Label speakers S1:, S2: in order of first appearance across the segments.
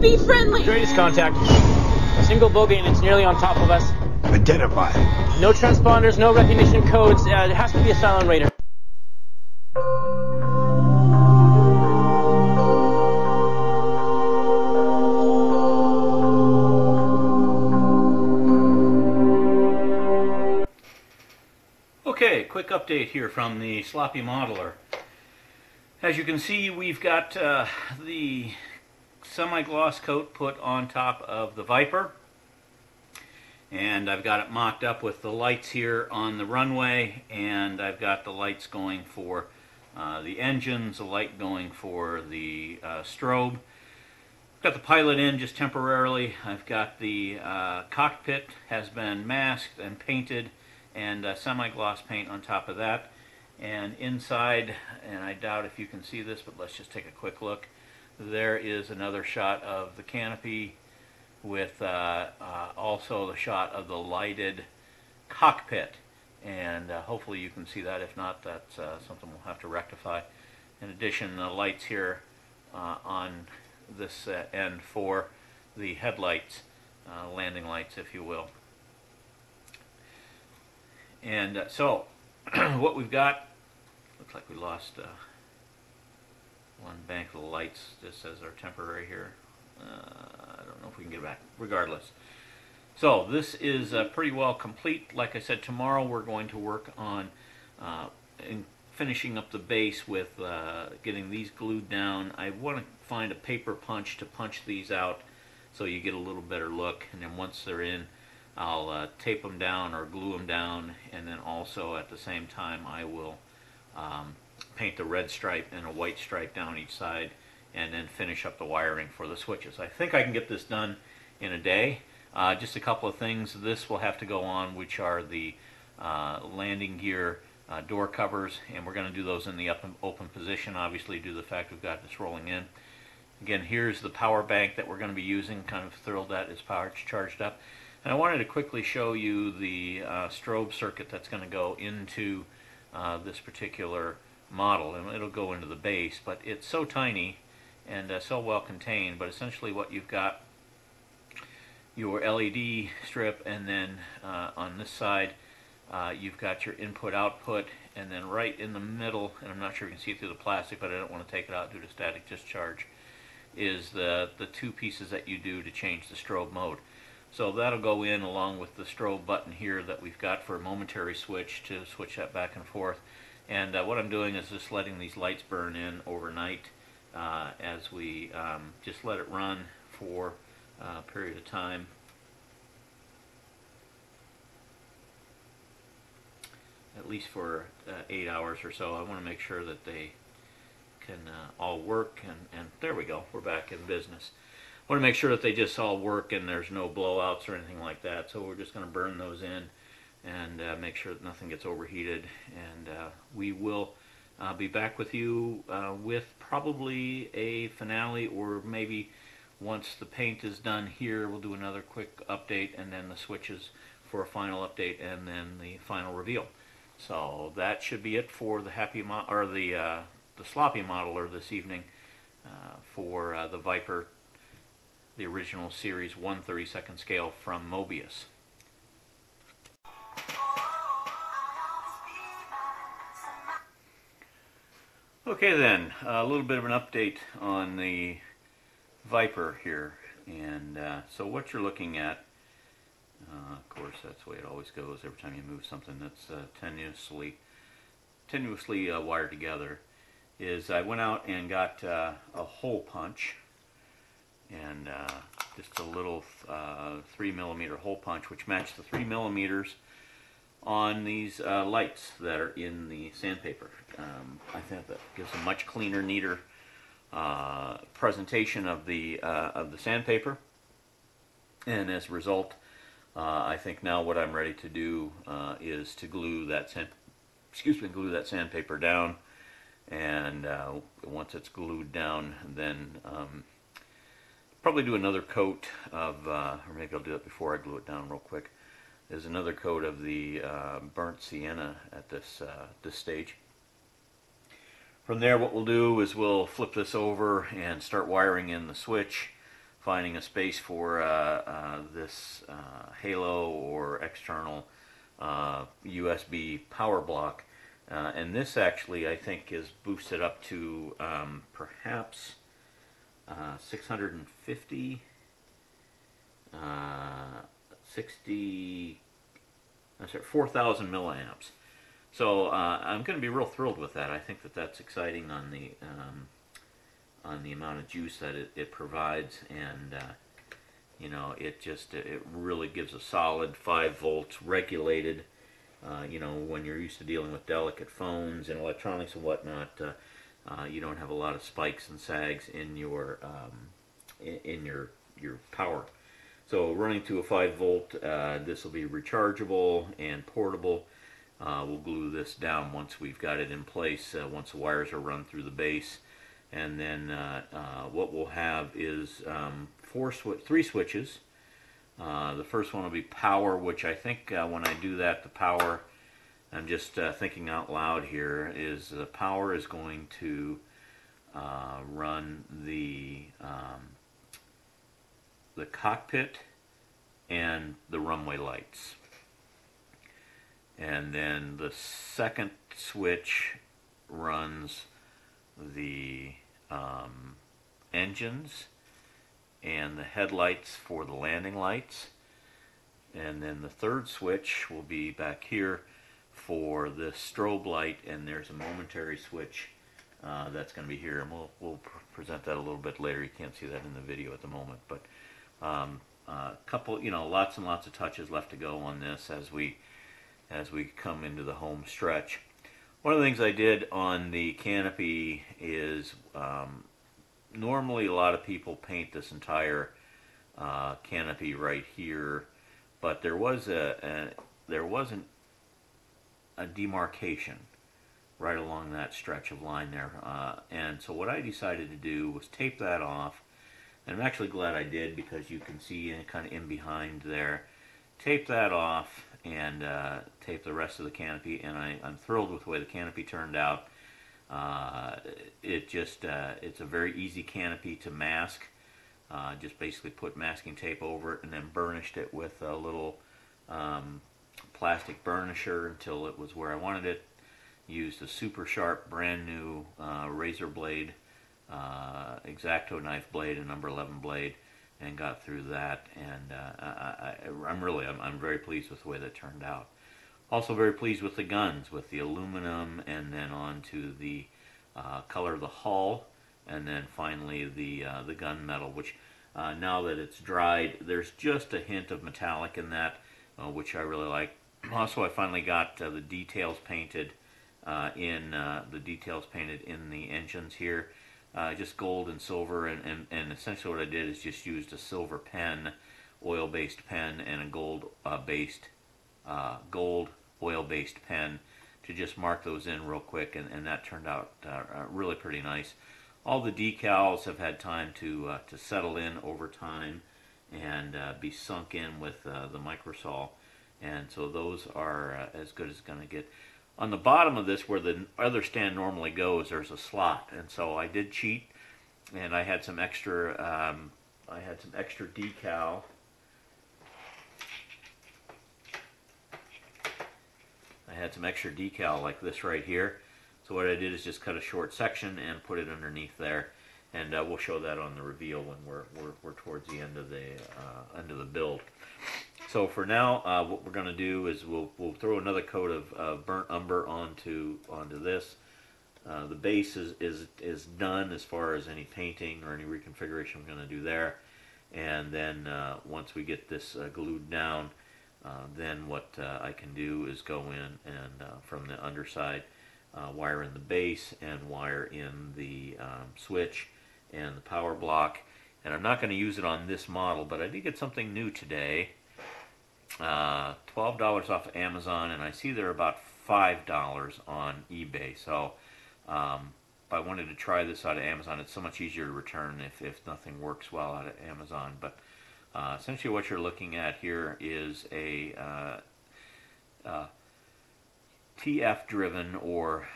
S1: Be friendly!
S2: Greatest contact. A single bogey and it's nearly on top of us.
S3: Identify.
S2: No transponders, no recognition codes. It has to be a silent radar.
S4: Okay, quick update here from the sloppy modeler. As you can see, we've got the semi-gloss coat put on top of the Viper, and I've got it mocked up with the lights here on the runway, and I've got the lights going for the engines, a light going for the strobe. Got the pilot in just temporarily. I've got the cockpit has been masked and painted, and semi-gloss paint on top of that. And inside, and I doubt if you can see this, but let's just take a quick look. There is another shot of the canopy with also the shot of the lighted cockpit. And hopefully you can see that. If not, that's something we'll have to rectify. In addition, the lights here on this end for the headlights, landing lights, if you will. And so, what we've got, looks like we lost one bank of the lights. This says they're temporary here. I don't know if we can get it back. Regardless. So, this is pretty well complete. Like I said, tomorrow we're going to work on finishing up the base with getting these glued down. I want to find a paper punch to punch these out so you get a little better look. And then once they're in, I'll tape them down or glue them down, and then also at the same time I will paint the red stripe and a white stripe down each side, and then finish up the wiring for the switches. I think I can get this done in a day. Just a couple of things. This will have to go on, which are the landing gear door covers, and we're going to do those in the open position, obviously due to the fact we've got this rolling in. Again, here's the power bank that we're going to be using. Kind of thrilled that it's power charged up. And I wanted to quickly show you the strobe circuit that's going to go into this particular model, and it'll go into the base, but it's so tiny and so well contained. But essentially what you've got, your LED strip, and then on this side you've got your input output, and then right in the middle, and I'm not sure you can see through the plastic, but I don't want to take it out due to static discharge, is the two pieces that you do to change the strobe mode. So that'll go in along with the strobe button here that we've got for a momentary switch to switch that back and forth. And what I'm doing is just letting these lights burn in overnight as we just let it run for a period of time. At least for 8 hours or so. I want to make sure that they can all work, and there we go, we're back in business. I want to make sure that they just all work and there's no blowouts or anything like that, so we're just going to burn those in and make sure that nothing gets overheated. And we will be back with you with probably a finale, or maybe once the paint is done here we'll do another quick update, and then the switches for a final update, and then the final reveal. So that should be it for the the sloppy modeler this evening for the Viper, the original series 1/32 scale from Moebius. Okay then, a little bit of an update on the Viper here. And so what you're looking at, of course that's the way it always goes every time you move something that's tenuously wired together, is I went out and got a hole punch, and just a little 3mm hole punch, which matched the 3 millimeters on these lights that are in the sandpaper. I think that gives a much cleaner, neater presentation of the sandpaper, and as a result, I think now what I'm ready to do is to glue that sandpaper down, and once it's glued down, then probably do another coat of, or maybe I'll do it before I glue it down real quick. There's another coat of the burnt sienna at this stage. From there, what we'll do is we'll flip this over and start wiring in the switch. finding a space for this halo or external USB power block. And this actually, I think, is boosted up to perhaps 650, 4,000 milliamps. So I'm going to be real thrilled with that. I think that that's exciting on the amount of juice that it provides, and you know, it really gives a solid 5 volts regulated. You know, when you're used to dealing with delicate phones and electronics and whatnot, you don't have a lot of spikes and sags in your your power. So running to a 5 volt, this will be rechargeable and portable. We'll glue this down once we've got it in place, once the wires are run through the base. And then what we'll have is 3 switches. The first one will be power, which I think when I do that, the power, I'm just thinking out loud here, is the power is going to run the cockpit and the runway lights. And then the second switch runs the engines and the headlights for the landing lights. And then the third switch will be back here for the strobe light, and there's a momentary switch that's going to be here, and we'll present that a little bit later. You can't see that in the video at the moment, but couple, you know, lots and lots of touches left to go on this as we come into the home stretch. One of the things I did on the canopy is normally a lot of people paint this entire canopy right here, but there wasn't a demarcation right along that stretch of line there, and so what I decided to do was tape that off. And I'm actually glad I did, because you can see kind of in behind there. Tape that off and tape the rest of the canopy, and I'm thrilled with the way the canopy turned out. It's a very easy canopy to mask. Just basically put masking tape over it and then burnished it with a little plastic burnisher until it was where I wanted it. Used a super sharp brand new razor blade, X-Acto knife blade, a number 11 blade, and got through that. And I'm very pleased with the way that turned out. Also very pleased with the guns, with the aluminum, and then on to the color of the hull, and then finally the gun metal, which now that it's dried, there's just a hint of metallic in that, which I really like. Also, I finally got the details painted in the engines here. Just gold and silver, and essentially what I did is just used a silver pen, oil-based pen, and a gold oil-based pen to just mark those in real quick, and that turned out really pretty nice. All the decals have had time to settle in over time and be sunk in with the microsol, and so those are as good as it's going to get. On the bottom of this, where the other stand normally goes, there's a slot, and so I did cheat, and I had some extra decal. I had some extra decal like this right here. So what I did is just cut a short section and put it underneath there, and we'll show that on the reveal when we're towards the end of the build. So for now, what we're going to do is we'll throw another coat of burnt umber onto this. The base is done as far as any painting or any reconfiguration we're going to do there. And then once we get this glued down, then what I can do is go in and from the underside wire in the base and wire in the switch and the power block. And I'm not going to use it on this model, but I did get something new today. $12 off of Amazon, and I see they're about $5 on eBay. So if I wanted to try this out of Amazon, it's so much easier to return if nothing works well out of Amazon. But essentially what you're looking at here is a TF driven or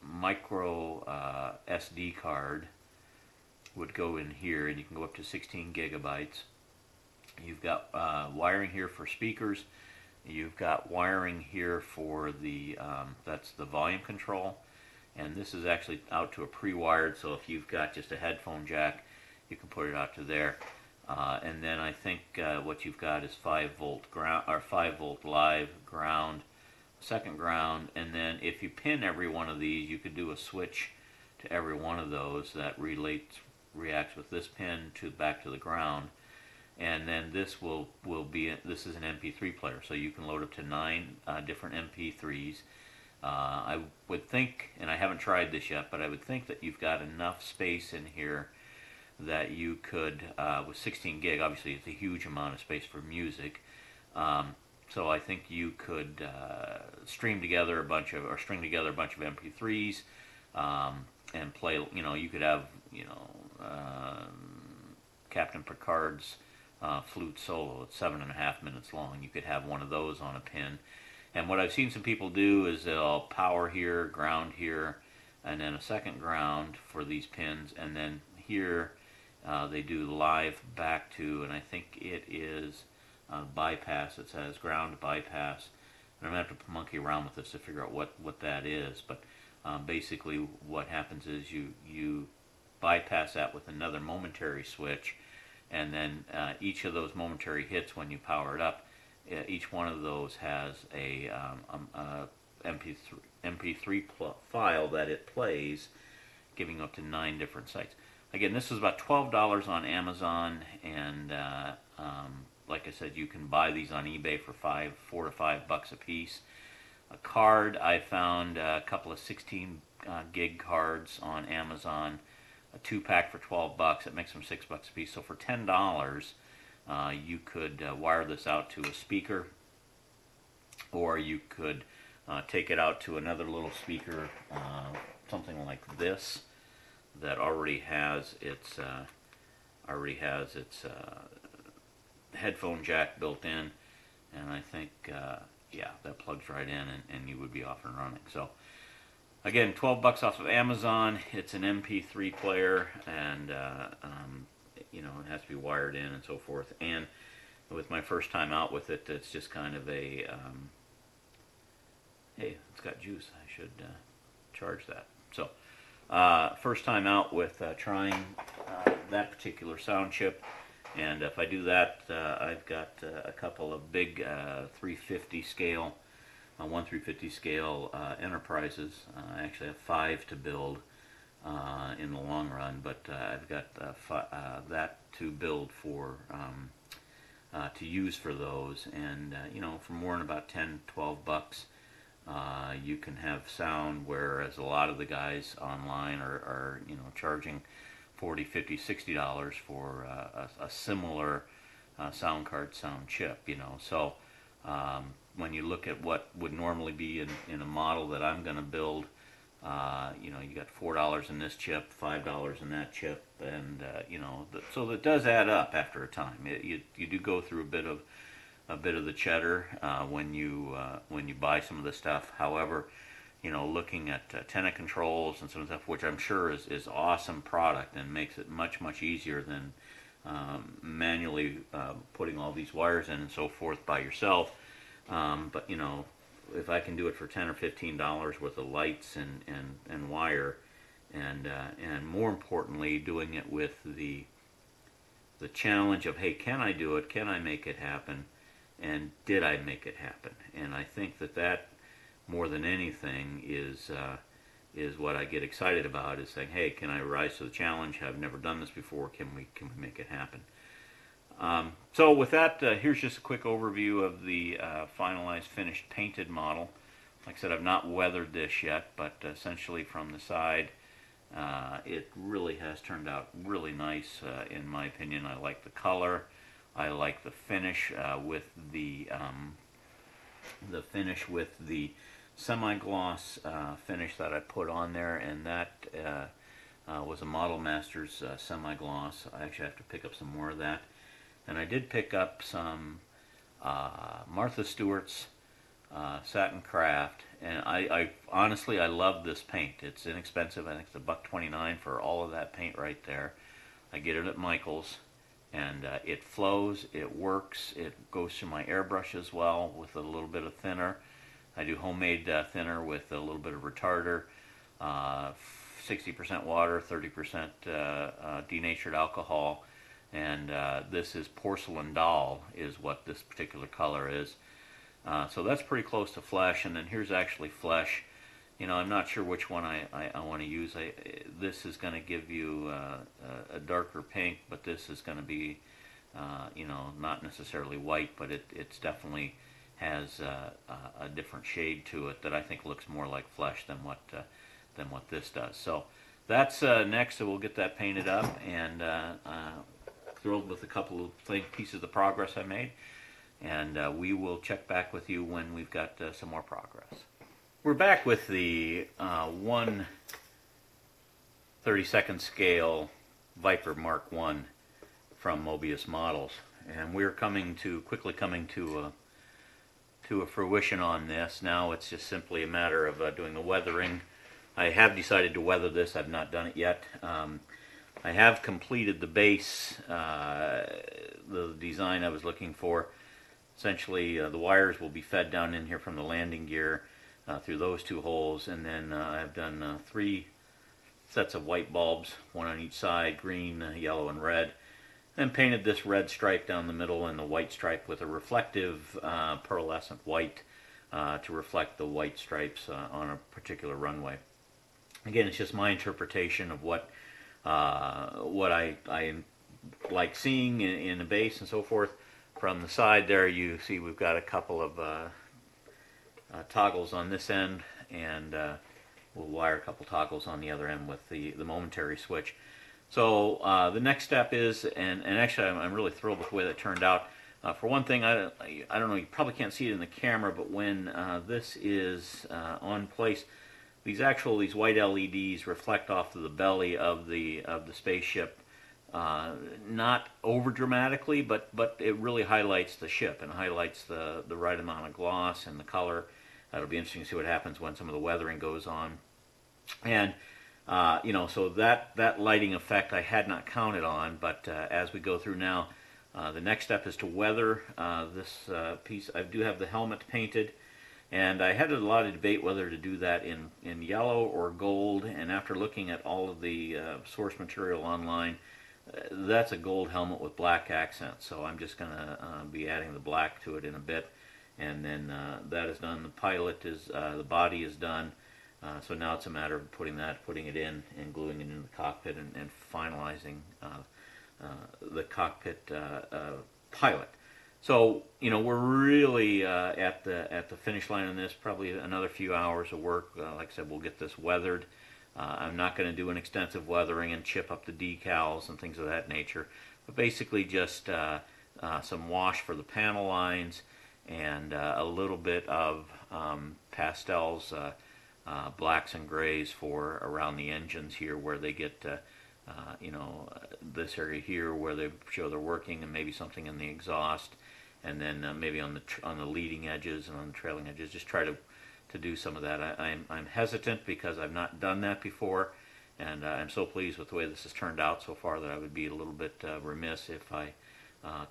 S4: micro SD card would go in here, and you can go up to 16 gigabytes. You've got wiring here for speakers. You've got wiring here for the that's the volume control, and this is actually out to a pre-wired. So if you've got just a headphone jack, you can put it out to there. And then I think what you've got is 5-volt ground or 5-volt live ground, second ground, and then if you pin every one of these, you could do a switch to every one of those that reacts with this pin to back to the ground. And then this will be this is an MP3 player, so you can load up to 9 different MP3s. I would think, and I haven't tried this yet, but I would think that you've got enough space in here that you could, with 16 gig, obviously it's a huge amount of space for music. So I think you could string together a bunch of MP3s and play. You know, you could have Captain Picard's flute solo. It's 7.5 minutes long. You could have one of those on a pin. And what I've seen some people do is they'll power here, ground here, and then a second ground for these pins, and then here they do live back to, and I think it is bypass. It says ground bypass. And I'm going to have to monkey around with this to figure out what that is. But basically what happens is you bypass that with another momentary switch, and then each of those momentary hits when you power it up, each one of those has a MP3 file that it plays, giving up to 9 different sites. Again, this is about $12 on Amazon, and like I said, you can buy these on eBay for $4 to $5 a piece. A card, I found a couple of 16 gig cards on Amazon, a 2-pack for $12. It makes them $6 a piece. So for $10, you could wire this out to a speaker, or you could take it out to another little speaker, something like this, that already has its headphone jack built in, and I think yeah, that plugs right in, and you would be off and running. So again, $12 off of Amazon. It's an MP3 player, and you know, it has to be wired in and so forth. And with my first time out with it, it's just kind of a hey, it's got juice. I should charge that. So first time out with trying that particular sound chip. And if I do that, I've got a couple of big 350 scale, 1/350 scale enterprises. I actually have 5 to build in the long run, but I've got that to build for to use for those. And you know, for more than about $10-12, you can have sound, whereas a lot of the guys online are you know, charging $40, $50, $60 for a similar sound card, sound chip, you know. So when you look at what would normally be in a model that I'm going to build, you know, you got $4 in this chip, $5 in that chip, and you know, so that does add up after a time. You do go through a bit of the cheddar when you buy some of the stuff. However, you know, looking at tenant controls and some stuff, which I'm sure is awesome product and makes it much easier than manually putting all these wires in and so forth by yourself. But you know, if I can do it for $10 or $15 worth of lights and wire, and more importantly, doing it with the challenge of, hey, can I do it? Can I make it happen? And did I make it happen? And I think that more than anything is what I get excited about, is saying, hey, can I rise to the challenge? I've never done this before. Can we make it happen? So with that, here's just a quick overview of the finalized finished painted model. Like I said, I've not weathered this yet, but essentially from the side, it really has turned out really nice in my opinion. I like the color. I like the finish with the semi-gloss finish that I put on there, and that was a Model Masters semi-gloss. I actually have to pick up some more of that. And I did pick up some Martha Stewart's Satin Craft, and I honestly, I love this paint. It's inexpensive. I think it's $1.29 for all of that paint right there. I get it at Michael's, and it flows, it works, it goes through my airbrush as well with a little bit of thinner. I do homemade thinner with a little bit of retarder, 60% water, 30% denatured alcohol, and this is porcelain doll is what this particular color is. So that's pretty close to flesh, and then here's actually flesh. You know, I'm not sure which one I want to use. This is going to give you a darker pink, but this is going to be, you know, not necessarily white, but it's definitely has a different shade to it that I think looks more like flesh than what this does. So that's next, so we'll get that painted up, and thrilled with a couple of pieces of progress I made, and we will check back with you when we've got some more progress. We're back with the 1/32 scale Viper Mark 1 from Moebius Models, and we're quickly coming to a fruition on this. Now it's just simply a matter of doing the weathering. I have decided to weather this. I've not done it yet. I have completed the base, the design I was looking for. Essentially, the wires will be fed down in here from the landing gear through those two holes, and then I've done 3 sets of white bulbs, one on each side, green, yellow, and red. Then painted this red stripe down the middle and the white stripe with a reflective pearlescent white to reflect the white stripes on a particular runway. Again, it's just my interpretation of what I like seeing in the base and so forth. From the side there, you see we've got a couple of toggles on this end, and we'll wire a couple toggles on the other end with the momentary switch. So the next step is, and actually I'm really thrilled with the way that turned out. For one thing, I don't know, you probably can't see it in the camera, but when this is on place, these white LEDs reflect off of the belly of the spaceship, not over dramatically, but it really highlights the ship and highlights the right amount of gloss and the color. It'll be interesting to see what happens when some of the weathering goes on. And you know, so that lighting effect I had not counted on, but as we go through now, the next step is to weather this piece. I do have the helmet painted, and I had a lot of debate whether to do that in yellow or gold, and after looking at all of the source material online, that's a gold helmet with black accents, so I'm just going to be adding the black to it in a bit, and then that is done. The pilot is, the body is done. So now it's a matter of putting it in and gluing it in the cockpit and finalizing the cockpit pilot. So you know, we're really at the finish line on this. Probably another few hours of work. Like I said, we'll get this weathered. I'm not going to do an extensive weathering and chip up the decals and things of that nature, but basically just some wash for the panel lines and a little bit of pastels. Blacks and grays for around the engines here, where they get, you know, this area here where they show they're working, and maybe something in the exhaust, and then maybe on the leading edges and on the trailing edges. Just try to do some of that. I'm hesitant because I've not done that before, and I'm so pleased with the way this has turned out so far that I would be a little bit remiss if I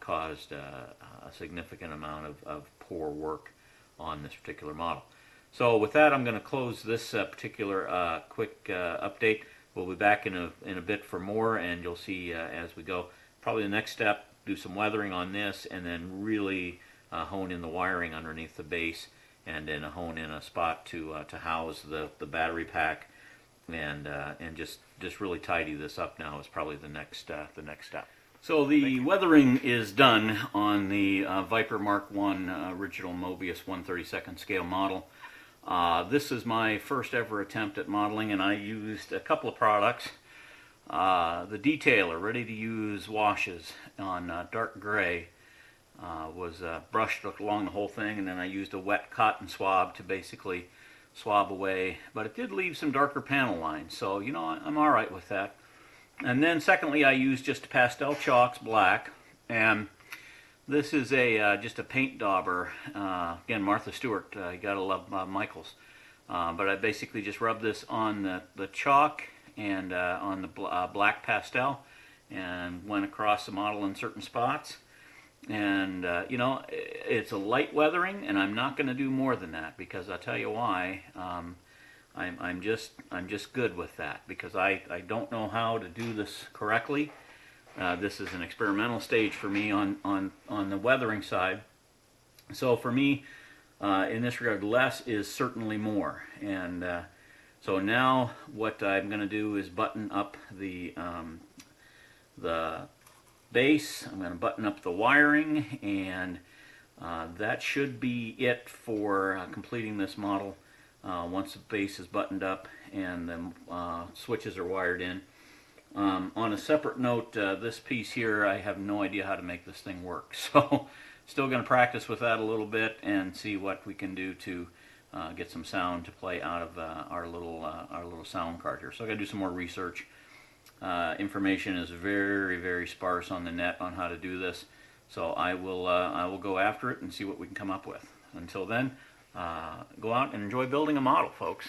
S4: caused a significant amount of poor work on this particular model. So with that, I'm going to close this particular quick update. We'll be back in a bit for more, and you'll see as we go. Probably the next step, do some weathering on this, and then really hone in the wiring underneath the base, and then hone in a spot to house the battery pack, and just really tidy this up. Now is probably the next step. So the weathering is done on the Viper Mark 1 original Moebius 1/32 scale model. This is my first ever attempt at modeling, and I used a couple of products. The detailer, ready-to-use washes on dark gray, was brushed along the whole thing, and then I used a wet cotton swab to basically swab away. But it did leave some darker panel lines, so you know, I'm all right with that. And then secondly, I used just pastel chalks, black, and this is just a paint dauber. Again, Martha Stewart, you gotta love Michaels. But I basically just rubbed this on the chalk and on the black pastel, and went across the model in certain spots. And you know, it's a light weathering, and I'm not going to do more than that, because I'll tell you why. I'm just good with that, because I don't know how to do this correctly. This is an experimental stage for me on the weathering side. So for me, in this regard, less is certainly more. And so now what I'm going to do is button up the base. I'm going to button up the wiring, and that should be it for completing this model. Once the base is buttoned up and the switches are wired in. On a separate note, this piece here, I have no idea how to make this thing work. So still going to practice with that a little bit and see what we can do to get some sound to play out of our little sound card here. So I got to do some more research. Information is very, very sparse on the net on how to do this. So I will go after it and see what we can come up with. Until then, go out and enjoy building a model, folks.